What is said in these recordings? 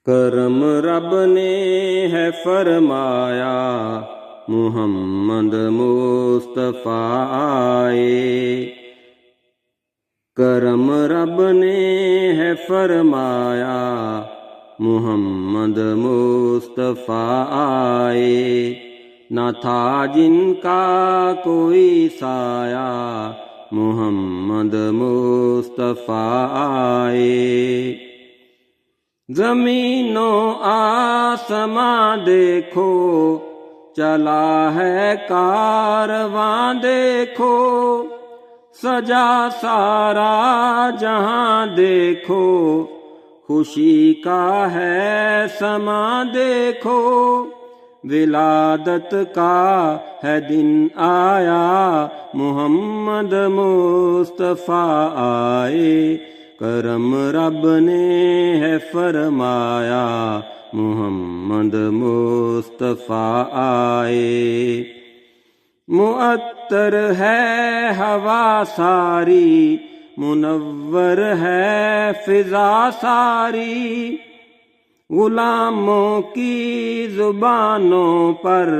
کرم رب نے ہے فرمایا محمد مصطفیٰ آئے، کرم رب نے ہے فرمایا محمد مصطفیٰ آئے، نہ تھا جن کا کوئی سایہ محمد مصطفیٰ آئے۔ زمین و آسماں دیکھو چلا ہے کارواں دیکھو، سجا سارا جہاں دیکھو، خوشی کا ہے سماں دیکھو، ولادت کا ہے دن آیا محمد مصطفیٰ آئے، کرم رب نے ہے فرمایا محمد مصطفیٰ آئے۔ معطر ہے ہوا ساری، منور ہے فضا ساری، غلاموں کی زبانوں پر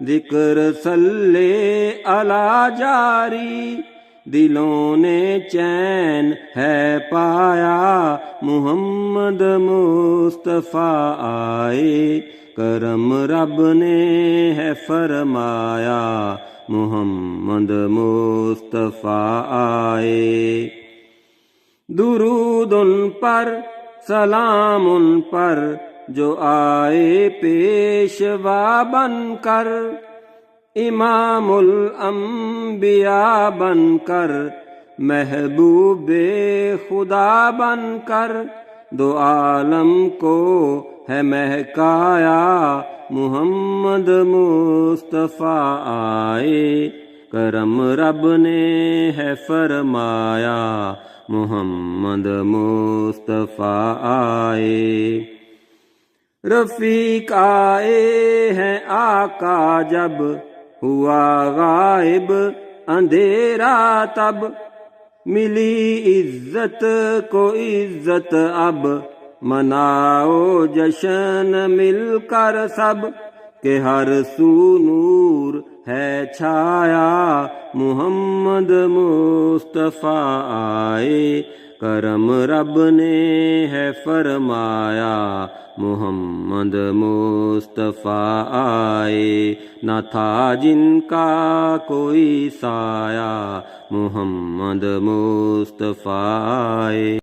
ذکر صلی علی جاری، دلوں نے چین ہے پایا محمد مصطفیٰ آئے، کرم رب نے ہے فرمایا محمد مصطفیٰ آئے۔ درود ان پر سلام ان پر جو آئے پیشوا بن کر، امام الانبیاء بن کر، محبوب خدا بن کر، دو عالم کو ہے مہکایا محمد مصطفیٰ آئے، کرم رب نے ہے فرمایا محمد مصطفیٰ آئے۔ رفیق آئے ہیں آقا جب ہوا غائب اندھیرا، تب ملی عزت کو عزت، اب مناؤ جشن مل کر سب، کہ ہر سو نور ہے چھایا محمد مصطفیٰ آئے، کرم رب نے ہے فرمایا محمد مصطفیٰ آئے، نہ تھا جن کا کوئی سایہ محمد مصطفیٰ آئے۔